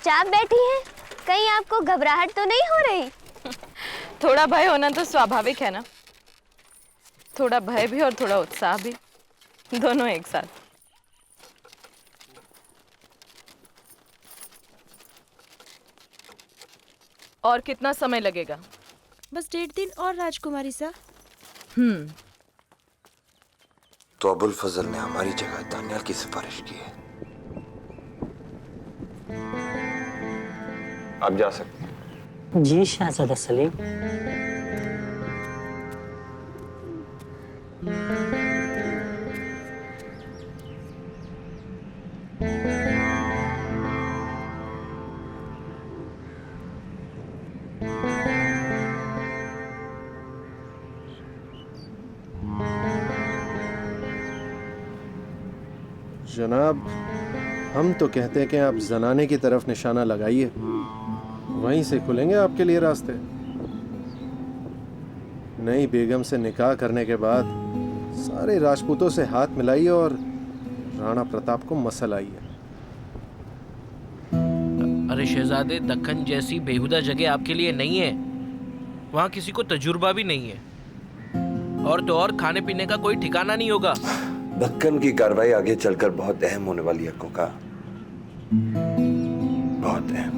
चुपचाप बैठी हैं, कहीं आपको घबराहट तो नहीं हो रही? थोड़ा भय होना तो स्वाभाविक है ना, थोड़ा भय भी और थोड़ा उत्साह भी, दोनों एक साथ। और कितना समय लगेगा? बस 1.5 दिन और राजकुमारी सा। तो अबुल फजल ने हमारी जगह दानियाल की सिफारिश की है। आप जा सकते हैं। जी शहजादा सलीम। जनाब, हम तो कहते हैं कि आप जनाने की तरफ निशाना लगाइए, वहीं से खुलेंगे आपके लिए रास्ते। नई बेगम से निकाह करने के बाद सारे राजपूतों से हाथ मिलाइए और राणा प्रताप को मसल आइए। अरे शहजादे, दक्कन जैसी बेहुदा जगह आपके लिए नहीं है। वहाँ किसी को तजुर्बा भी नहीं है, और तो और खाने पीने का कोई ठिकाना नहीं होगा। दक्कन की कार्रवाई आगे चलकर बहुत अहम होने वाली है कोका, बहुत अहम।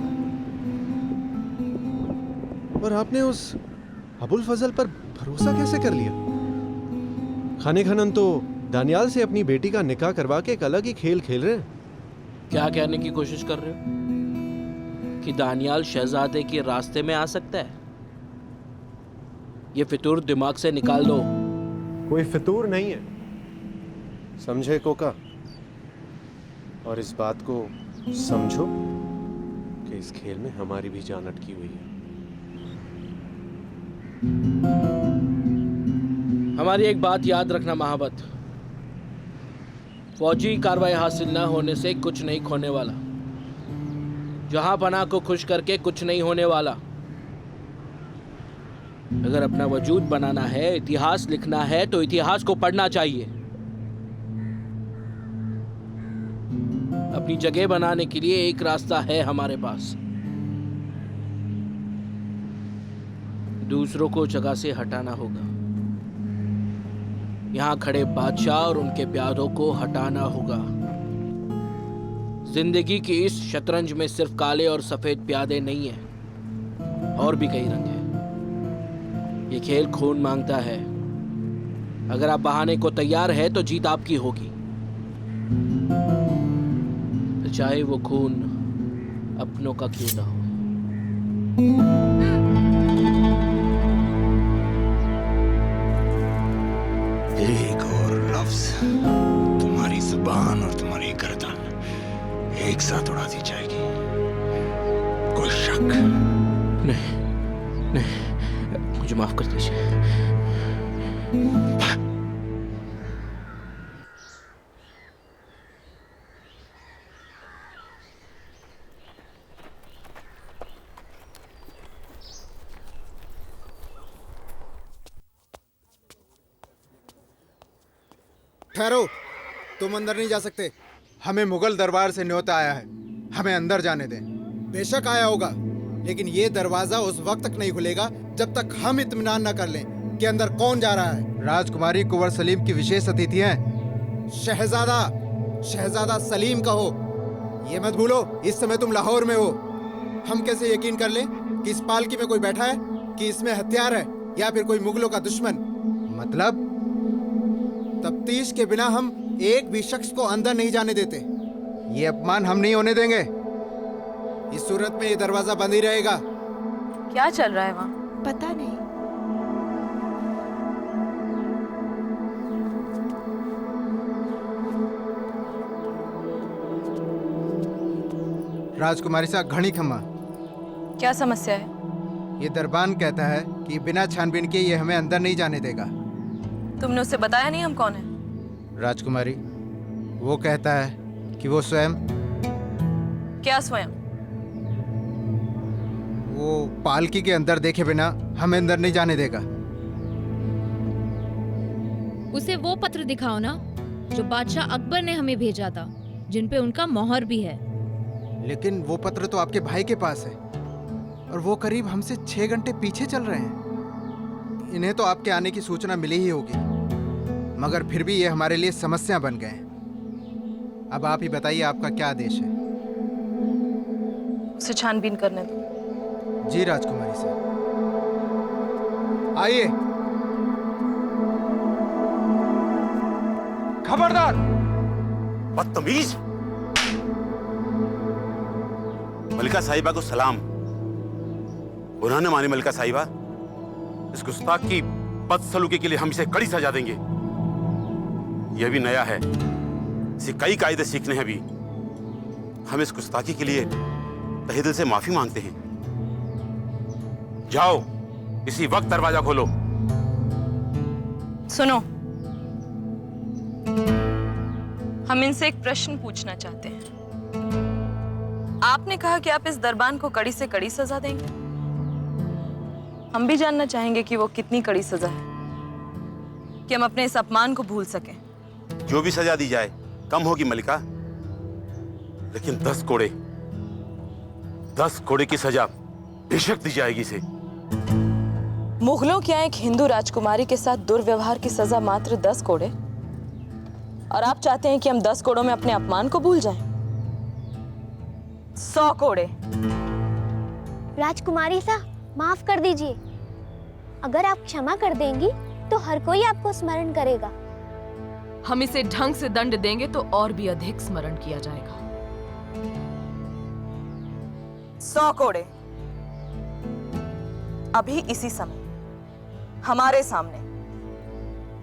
और आपने उस अबुल फजल पर भरोसा कैसे कर लिया? खाने खनन तो दानियाल से अपनी बेटी का निकाह करवा के एक अलग ही खेल खेल रहे हैं। क्या कहने की कोशिश कर रहे हो कि दानियाल शहजादे के रास्ते में आ सकता है? ये फितूर दिमाग से निकाल दो। कोई फितूर नहीं है, समझे कोका? और इस बात को समझो कि इस खेल में हमारी भी जान अटकी हुई है। हमारी एक बात याद रखना महाबत, फौजी कार्रवाई हासिल न होने से कुछ नहीं खोने वाला, जहां पनाह को खुश करके कुछ नहीं होने वाला। अगर अपना वजूद बनाना है, इतिहास लिखना है, तो इतिहास को पढ़ना चाहिए। अपनी जगह बनाने के लिए एक रास्ता है हमारे पास, दूसरों को जगह से हटाना होगा। यहां खड़े बादशाह और उनके प्यादों को हटाना होगा। जिंदगी की इस शतरंज में सिर्फ काले और सफेद प्यादे नहीं हैं, और भी कई रंग हैं। ये खेल खून मांगता है। अगर आप बहाने को तैयार है तो जीत आपकी होगी, चाहे वो खून अपनों का क्यों ना हो। एक और लफ्ज तुम्हारी जुबान और तुम्हारी गर्दन एक साथ उड़ा दी जाएगी। कोई शक नहीं, नहीं, मुझे माफ कर दीजिए। ठहरो, तुम अंदर नहीं जा सकते। हमें मुगल दरबार से न्योता आया है, हमें अंदर जाने दें। बेशक आया होगा, लेकिन ये दरवाजा उस वक्त तक नहीं खुलेगा जब तक हम इत्मीनान न कर लें कि अंदर कौन जा रहा है। राजकुमारी कुंवर सलीम की विशेष अतिथि हैं। शहजादा सलीम कहो। ये मत भूलो, इस समय तुम लाहौर में हो। हम कैसे यकीन कर लें कि इस पालकी में कोई बैठा है, कि इसमें हथियार है, या फिर कोई मुगलों का दुश्मन? मतलब तफ्तीश के बिना हम एक भी शख्स को अंदर नहीं जाने देते। ये अपमान हम नहीं होने देंगे। इस सूरत में ये दरवाजा बंद ही रहेगा। क्या चल रहा है वहाँ? पता नहीं। राजकुमारी सा घड़ी खम्मा। क्या समस्या है? ये दरबान कहता है कि बिना छानबीन के ये हमें अंदर नहीं जाने देगा। तुमने उसे बताया नहीं हम कौन है? राजकुमारी, वो कहता है कि वो स्वयं। क्या स्वयं? वो पालकी के अंदर देखे बिना हमें अंदर नहीं जाने देगा। उसे वो पत्र दिखाओ ना जो बादशाह अकबर ने हमें भेजा था, जिन पे उनका मोहर भी है। लेकिन वो पत्र तो आपके भाई के पास है और वो करीब हमसे 6 घंटे पीछे चल रहे हैं। इन्हें तो आपके आने की सूचना मिली ही होगी, मगर फिर भी ये हमारे लिए समस्या बन गए हैं। अब आप ही बताइए, आपका क्या आदेश है? उसे छानबीन करने दो। जी राजकुमारी साहब, आइए। खबरदार! बदतमीज! मलिका साहिबा को सलाम। उन्होंने मानी मलिका साहिबा, इस गुस्ताख की बदसलूकी के लिए हम इसे कड़ी सजा देंगे। यह भी नया है, इसे कई कायदे सीखने हैं अभी। हम इस गुस्ताखी के लिए तहे दिल से माफी मांगते हैं। जाओ, इसी वक्त दरवाजा खोलो। सुनो, हम इनसे एक प्रश्न पूछना चाहते हैं। आपने कहा कि आप इस दरबान को कड़ी से कड़ी सजा देंगे। हम भी जानना चाहेंगे कि वो कितनी कड़ी सजा है कि हम अपने इस अपमान को भूल सकें। जो भी सजा दी जाए कम होगी मलिका, लेकिन 10 कोड़े की सजा बेशक दी जाएगी इसे। मुगलों के यहाँ एक हिंदू राजकुमारी के साथ दुर्व्यवहार की सजा मात्र 10 कोड़े, और आप चाहते हैं कि हम 10 कोड़ों में अपने अपमान को भूल जाएं? 100 कोड़े। राजकुमारी साहब, माफ कर दीजिए। अगर आप क्षमा कर देंगी तो हर कोई आपको स्मरण करेगा। हम इसे ढंग से दंड देंगे तो और भी अधिक स्मरण किया जाएगा। 100 कोड़े अभी इसी समय हमारे सामने,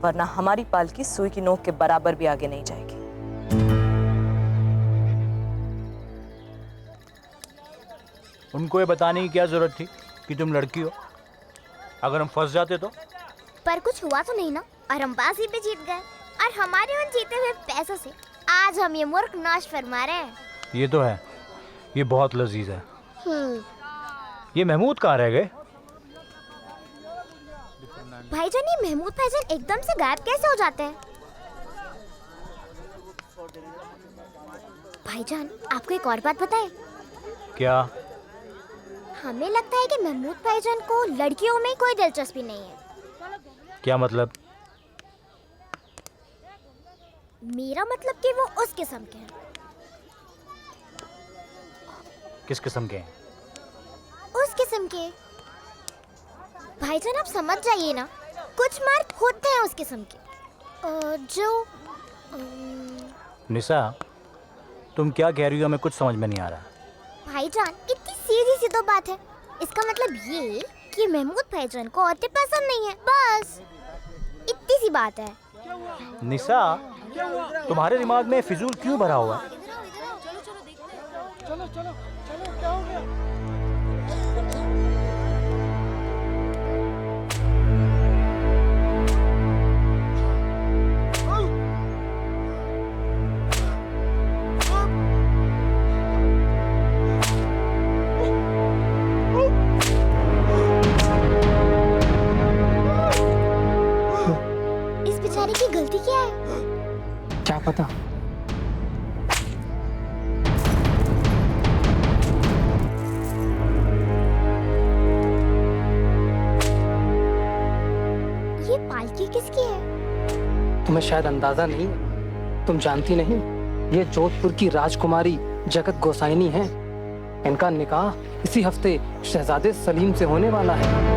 वरना हमारी पालकी सुई की नोक के बराबर भी आगे नहीं जाएगी। उनको ये बताने की क्या जरूरत थी कि तुम लड़की हो? अगर हम फंस जाते तो? पर कुछ हुआ तो नहीं ना, और हम बाजी पे जीत गए, और हमारे उन जीते हुए पैसों से आज हम ये मुल्क नाश फरमा रहे हैं। ये तो है, ये बहुत लजीज है। ये महमूद कहाँ रह गए? भाईजान, ये महमूद भाईजान एकदम से गायब कैसे हो जाते हैं? भाईजान, आपको एक और बात बताएं? क्या? हमें लगता है कि महमूद भाईजान को लड़कियों में कोई दिलचस्पी नहीं है। क्या मतलब? मेरा मतलब कि वो उस किस्म के हैं। किस किस्म के हैं? उस किस्म के। भाईजान, आप समझ जाइए ना, कुछ मर्द होते हैं उस किस्म के जो निशा, तुम क्या कह रही हो? हमें कुछ समझ में नहीं आ रहा। भाईजान, इतनी सीधी सी तो बात है। इसका मतलब ये कि महमूद भाईजान को औरतें पसंद नहीं है, बस इतनी सी बात है। निशा, तुम्हारे दिमाग में फिजूल क्यों भरा हुआ? इस बेचारे की गलती क्या है? क्या पता। ये पालकी किसकी है? तुम्हें शायद अंदाजा नहीं है, तुम जानती नहीं, ये जोधपुर की राजकुमारी जगत गोसाइनी है। इनका निकाह इसी हफ्ते शहजादे सलीम से होने वाला है।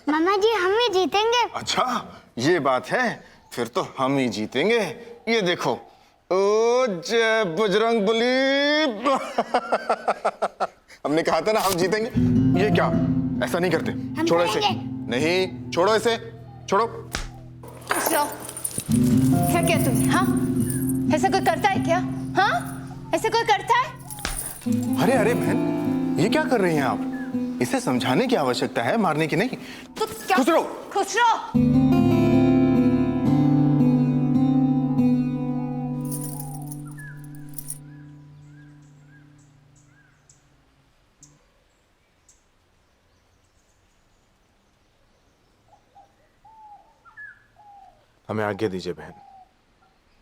मामा जी, हम ही जीतेंगे। अच्छा, ये बात है, फिर तो हम ही जीतेंगे। ये देखो, ओ जय बजरंग बली। हमने कहा था ना हम जीतेंगे। ये क्या, ऐसा नहीं करते। छोड़ो इसे। नहीं, छोड़ो इसे, छोड़ो। है क्या तुम? हाँ, ऐसा कोई करता है क्या? हाँ, ऐसा कोई करता है? अरे अरे बहन, ये क्या कर रही हैं आप? इसे समझाने की आवश्यकता है, मारने की नहीं। तो क्या? खुश रहो। खुश रहो। हमें आज्ञा दीजिए बहन,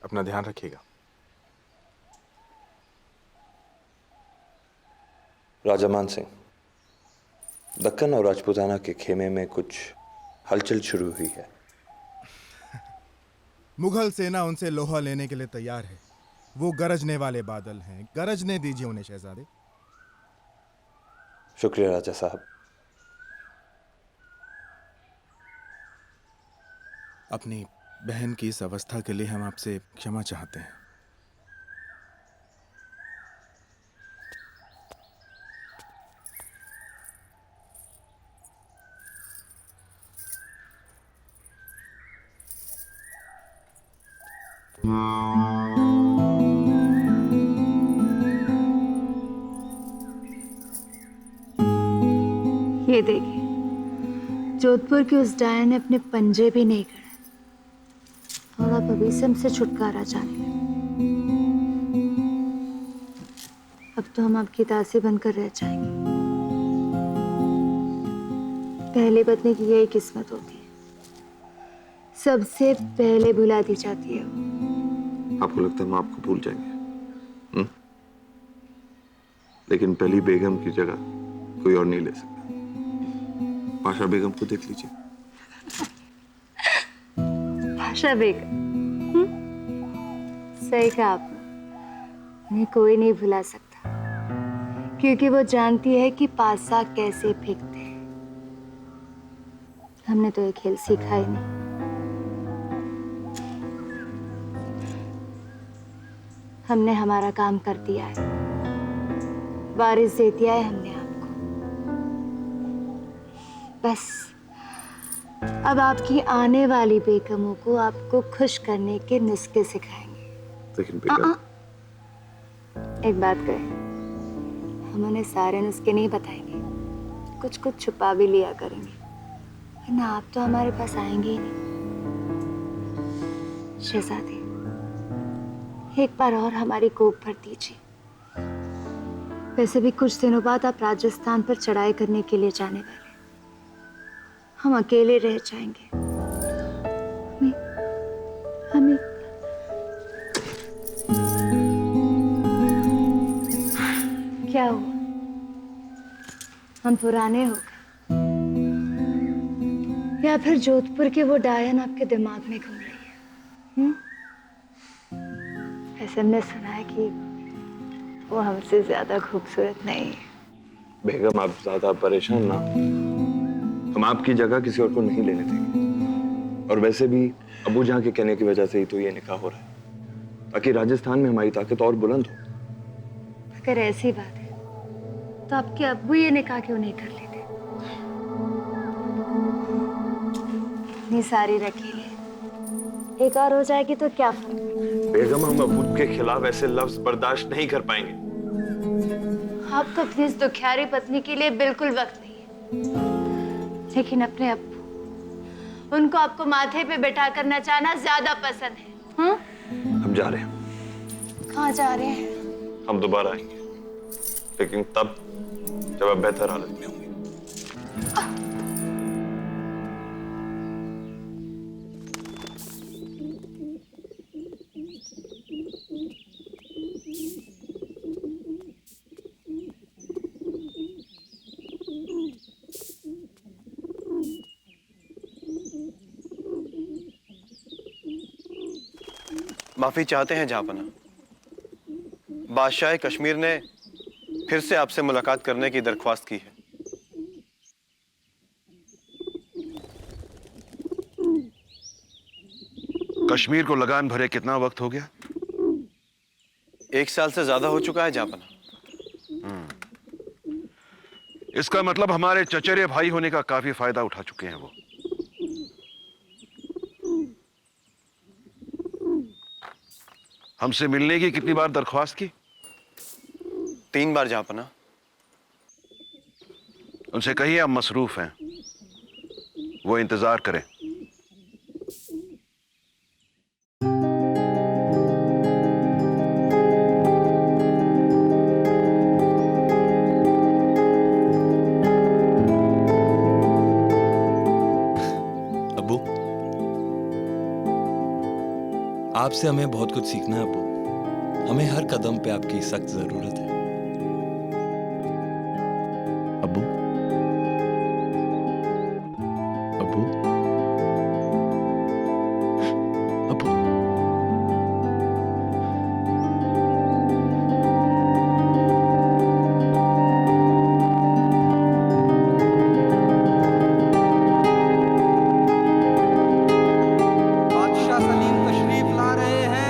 अपना ध्यान रखिएगा। राजा मान सिंह, दक्कन और राजपूताना के खेमे में कुछ हलचल शुरू हुई है। मुगल सेना उनसे लोहा लेने के लिए तैयार है। वो गरजने वाले बादल हैं, गरजने दीजिए उन्हें शहजादे। शुक्रिया राजा साहब। अपनी बहन की इस अवस्था के लिए हम आपसे क्षमा चाहते हैं। ये देखिए, जोधपुर की उस डायन ने अपने पंजे भी नहीं गड़े और अब अभी से हमसे छुटकारा चाहते हैं। अब तो हम आपकी दासी बनकर रह जाएंगे। पहले पत्नी की यही किस्मत होती है, सबसे पहले भुला दी जाती है वो। आपको लगता है हम आपको भूल जाएंगे? लेकिन पहली बेगम की जगह कोई और नहीं ले सकता। पाशा बेगम को देख लीजिए। पाशा बेगम, सही कहा आपने। उन्हें कोई नहीं भुला सकता, क्योंकि वो जानती है कि पासा कैसे फेंकते हैं। हमने तो ये खेल सीखा ही नहीं। हमने हमारा काम कर दिया है, वारिस दे दिया है हमने आपको। बस अब आपकी आने वाली बेगमों को आपको खुश करने के नुस्खे सिखाएंगे। लेकिन बेगम, एक बात करें, हम उन्हें सारे नुस्खे नहीं बताएंगे, कुछ कुछ छुपा भी लिया करेंगे, वरना आप तो हमारे पास आएंगे ही नहीं। शहजादी, एक बार और हमारी कोख भर दीजिए। वैसे भी कुछ दिनों बाद आप राजस्थान पर चढ़ाई करने के लिए जाने वाले, हम अकेले रह जाएंगे। हमें क्या हुआ? हम पुराने हो गए, या फिर जोधपुर की वो डायन आपके दिमाग में घूम रही है? ऐसे हमने सुना है कि वो हमसे ज्यादा खूबसूरत नहीं है। बेगम आप ज्यादा परेशान ना, हम आपकी जगह किसी और को नहीं लेने देंगे। और वैसे भी अबू जहां के कहने की वजह से ही तो ये निकाह हो रहा है, ताकि राजस्थान में हमारी ताकत और बुलंद हो। अगर ऐसी बात है तो आपके अब्बू ये निकाह क्यों नहीं कर लेते? इतनी सारी रखी है, एक और हो जाएगी तो क्या फर्क? बेगम हम अबू के खिलाफ ऐसे लफ्ज बर्दाश्त नहीं कर पाएंगे। आपको अपनी इस दुखियारी पत्नी के लिए बिल्कुल वक्त नहीं है, लेकिन अपने अब्बू, उनको आपको माथे पे बैठा कर नचाना ज्यादा पसंद है। हाँ? हम जा रहे हैं। कहाँ जा रहे हैं? हम दोबारा आएंगे, लेकिन तब जब आप बेहतर हालत में होंगे। माफी चाहते हैं जहांपना। बादशाह कश्मीर ने फिर से आपसे मुलाकात करने की दरख्वास्त की है। कश्मीर को लगान भरे कितना वक्त हो गया? 1 साल से ज्यादा हो चुका है जहांपना। इसका मतलब हमारे चचेरे भाई होने का काफी फायदा उठा चुके हैं वो। हमसे मिलने की कितनी बार दरख्वास्त की? 3 बार जहांपना। उनसे कहिए हम मसरूफ हैं, वो इंतजार करें। अब्बू, आपसे हमें बहुत कुछ सीखना है अब्बू। हमें हर कदम पे आपकी सख्त जरूरत है अब्बू। अब्बू अब्बू बादशाह सलीम तशरीफ ला रहे हैं।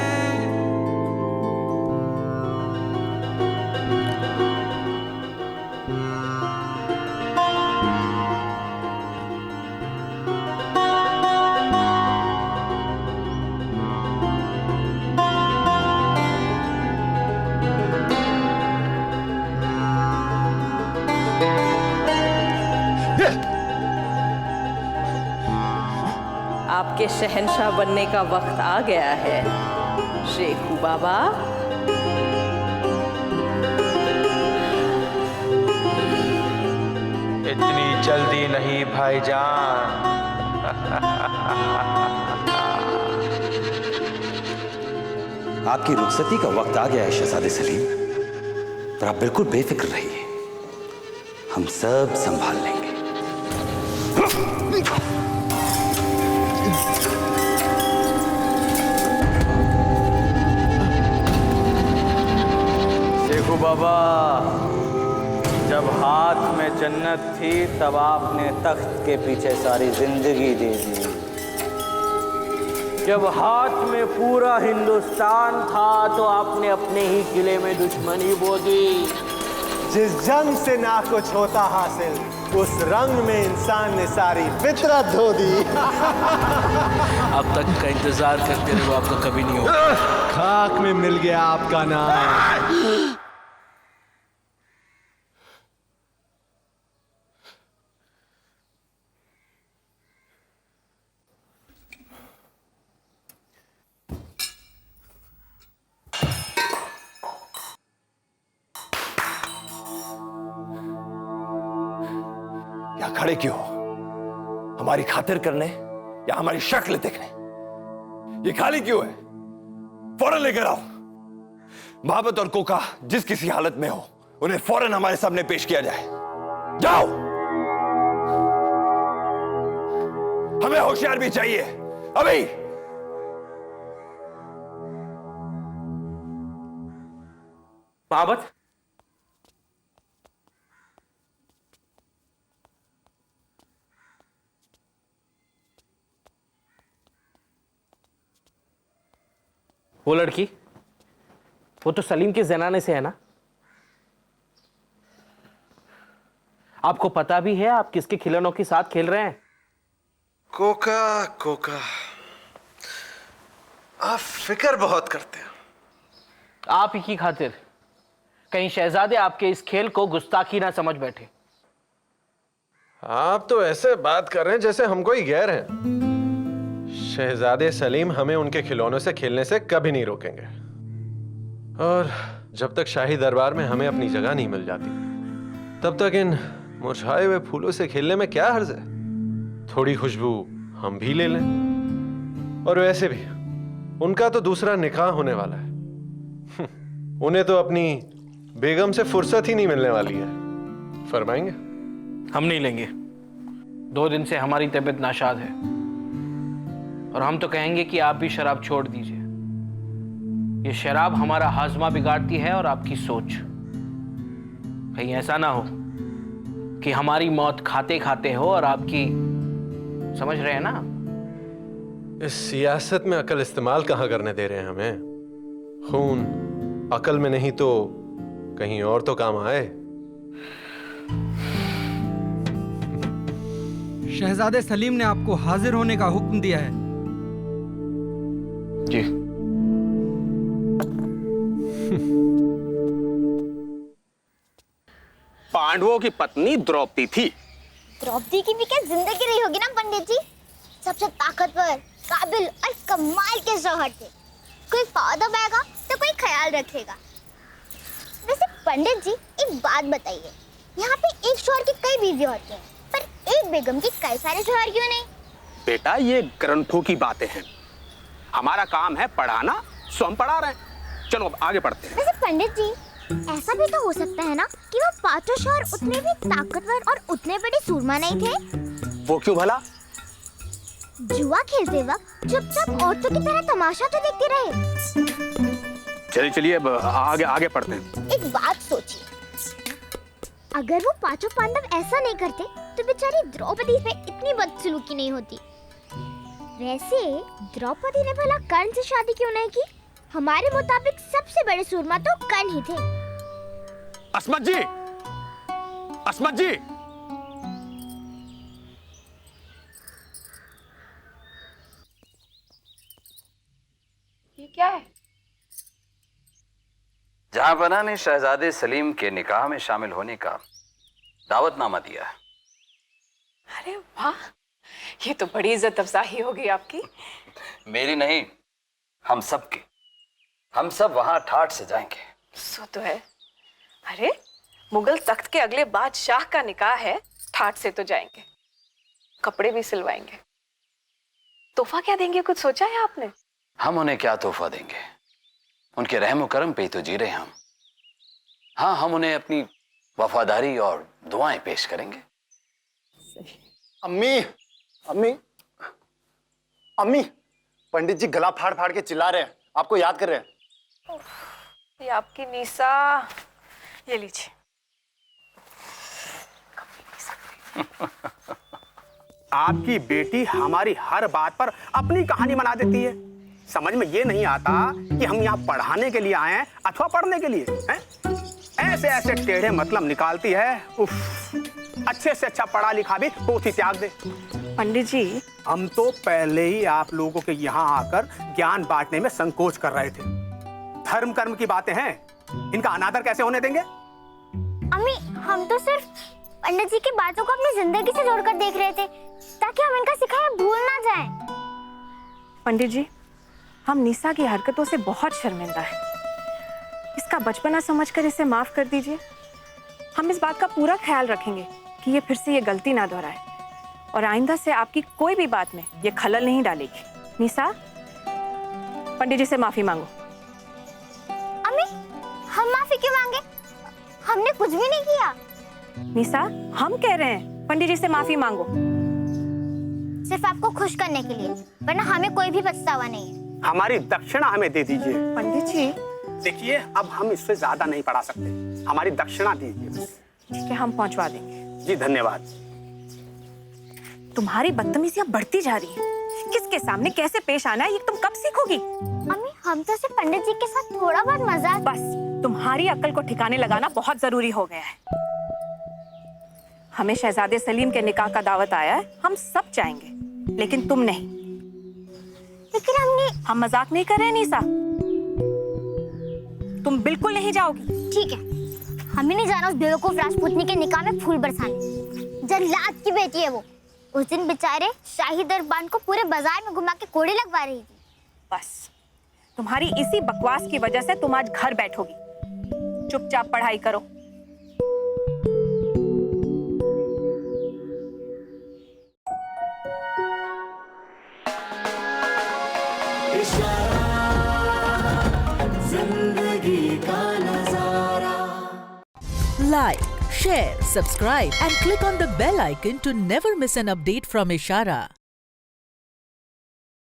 आपके शहंशाह बनने का वक्त आ गया है शेखू बाबा। इतनी जल्दी नहीं भाईजान। आपकी रुखसती का वक्त आ गया है शहजादे सलीम, पर आप बिल्कुल बेफिक्र रहिए, हम सब संभाल लेंगे। शेखू बाबा, जब हाथ में जन्नत थी तब आपने तख्त के पीछे सारी जिंदगी दे दी। जब हाथ में पूरा हिंदुस्तान था तो आपने अपने ही किले में दुश्मनी बो दी। जिस जंग से ना कुछ होता हासिल, उस रंग में इंसान ने सारी फितरत धो दी। अब तक का इंतजार करते रहे वो आपका कभी नहीं होगा। खाक में मिल गया आपका नाम। या खड़े क्यों? हमारी खातिर करने या हमारी शक्ल देखने? ये खाली क्यों है? फौरन लेकर आओ। मोहब्बत और कोका जिस किसी हालत में हो उन्हें फौरन हमारे सामने पेश किया जाए। जाओ। हमें होशियार भी चाहिए अभी। मोहब्बत, वो लड़की, वो तो सलीम के जनाने से है ना? आपको पता भी है आप किसके खिलौनों के साथ खेल रहे हैं? कोका कोका, आप फिक्र बहुत करते हैं। आप ही की खातिर कहीं शहजादे आपके इस खेल को गुस्ताखी ना समझ बैठे। आप तो ऐसे बात कर रहे हैं जैसे हम कोई गैर हैं। शहजादे सलीम हमें उनके खिलौनों से खेलने से कभी नहीं रोकेंगे, और जब तक शाही दरबार में हमें अपनी जगह नहीं मिल जाती तब तक इन मुरझाए हुए फूलों से खेलने में क्या हर्ज है। थोड़ी खुशबू हम भी ले लें। और वैसे भी उनका तो दूसरा निकाह होने वाला है। उन्हें तो अपनी बेगम से फुर्सत ही नहीं मिलने वाली है। फरमाएंगे? हम नहीं लेंगे। 2 दिन से हमारी तबीयत नाशाद है और हम तो कहेंगे कि आप भी शराब छोड़ दीजिए। ये शराब हमारा हाजमा बिगाड़ती है और आपकी सोच। कहीं ऐसा ना हो कि हमारी मौत खाते खाते हो और आपकी, समझ रहे हैं ना? इस सियासत में अकल इस्तेमाल कहां करने दे रहे हैं हमें। खून अकल में नहीं तो कहीं और तो काम आए। शहजादे सलीम ने आपको हाजिर होने का हुक्म दिया है। जी। पांडवों की पत्नी द्रौपदी थी। द्रौपदी की भी क्या जिंदगी रही होगी ना पंडित जी। सबसे ताकतवर, काबिल और कमाल के शौहर थे। कोई पौधा पाएगा तो कोई ख्याल रखेगा। वैसे पंडित जी एक बात बताइए, यहाँ पे एक शौहर की कई बीवी होती हैं, पर एक बेगम की कई सारे शौहर क्यों नहीं? बेटा ये ग्रंथों की बातें हैं। हमारा काम है पढ़ाना, सो हम पढ़ा रहे हैं। चलो अब आगे पढ़ते हैं। वैसे पंडित जी, ऐसा भी तो हो सकता है ना कि वो पांचों शहर उतने भी ताकतवर और उतने बड़े सूरमा नहीं थे? वो क्यों भला? जुआ खेलते वक्त चुपचाप औरतों की तरह तमाशा तो देखते रहे। चलिए चलिए अब आगे आगे पढ़ते हैं। एक बात सोचिए, अगर वो पांचों पांडव ऐसा नहीं करते तो बेचारी द्रौपदी पे इतनी बदसलूकी नहीं होती। वैसे द्रौपदी ने भला कर्ण से शादी क्यों नहीं की? हमारे मुताबिक सबसे बड़े सूरमा तो कर्ण ही थे। अस्मत जी, अस्मत जी, ये क्या है? जहांपना ने शहजादे सलीम के निकाह में शामिल होने का दावतनामा दिया है। अरे वाह, ये तो बड़ी इज्जत अफजाई हो गई आपकी। मेरी नहीं, हम सब की। हम सब वहां ठाठ से जाएंगे। सो तो है। अरे मुगल तख्त के अगले बादशाह का निकाह है, ठाठ से तो जाएंगे, कपड़े भी सिलवाएंगे। तोहफा क्या देंगे, कुछ सोचा है आपने? हम उन्हें क्या तोहफा देंगे? उनके रहम करम पे ही तो जी रहे हैं हम। हाँ, हम उन्हें अपनी वफादारी और दुआएं पेश करेंगे। अम्मी, अम्मी, अम्मी, पंडित जी गला फाड़ फाड़ के चिल्ला रहे हैं, आपको याद कर रहे हैं। ये आपकी निशा, ये लीजिए। आपकी बेटी हमारी हर बात पर अपनी कहानी बना देती है। समझ में ये नहीं आता कि हम यहाँ पढ़ाने के लिए आए हैं अथवा पढ़ने के लिए हैं? ऐसे ऐसे टेढ़े मतलब निकालती है। उफ, अच्छे से अच्छा पढ़ा लिखा भी पोथी त्याग दे। पंडित जी, हम तो पहले ही आप लोगों के यहाँ आकर ज्ञान बांटने में संकोच कर रहे थे। धर्म कर्म की बातें हैं, इनका अनादर कैसे होने देंगे? अम्मी, हम तो सिर्फ पंडित जी की बातों को अपनी जिंदगी से जोड़कर देख रहे थे ताकि हम इनका सिखाया भूल ना जाएं। पंडित जी, हम निशा की हरकतों से बहुत शर्मिंदा हैं। इसका बचपना समझकर इसे माफ कर दीजिए। हम इस बात का पूरा ख्याल रखेंगे कि ये फिर से ये गलती ना दोहराए और आइंदा से आपकी कोई भी बात में ये खलल नहीं डालेगी। निशा, पंडित जी से माफी मांगो। अम्मी, हम माफी क्यों मांगे? हमने कुछ भी नहीं किया। निशा, हम कह रहे हैं पंडित जी से माफी मांगो। सिर्फ आपको खुश करने के लिए, वरना हमें कोई भी पछतावा नहीं है। हमारी दक्षिणा हमें दे दीजिए। पंडित जी, देखिए अब हम इससे ज्यादा नहीं पढ़ा सकते, हमारी दक्षिणा दीजिए। ठीक है, हम पहुंचवा देंगे। जी धन्यवाद। तुम्हारी बदतमीजियां बढ़ती जा रही हैं। किसके सामने कैसे पेश आना है ये तुम कब सीखोगी? अम्मी, हम तो सिर्फ पंडित जी के साथ थोड़ा बहुत मजाक। बस, तुम्हारी अक्ल को ठिकाने लगाना बहुत जरूरी हो गया है। हमें शहजादे सलीम के निकाह का दावत आया है, हम सब जाएंगे, लेकिन तुम नहीं। लेकिन हम मजाक नहीं कर रहे निशा, तुम बिल्कुल नहीं जाओगी। ठीक है, हमें नहीं जाना उस बेवकूफ राजपूतनी के निकाह में फूल बरसाने। जल्लाद की बेटी है वो। उस दिन बेचारे शाही दरबार को पूरे बाजार में घुमा के कोड़े लगवा रही थी। बस, तुम्हारी इसी बकवास की वजह से तुम आज घर बैठोगी। चुपचाप पढ़ाई करो। Like, share, subscribe and click on the bell icon to never miss an update from Ishara.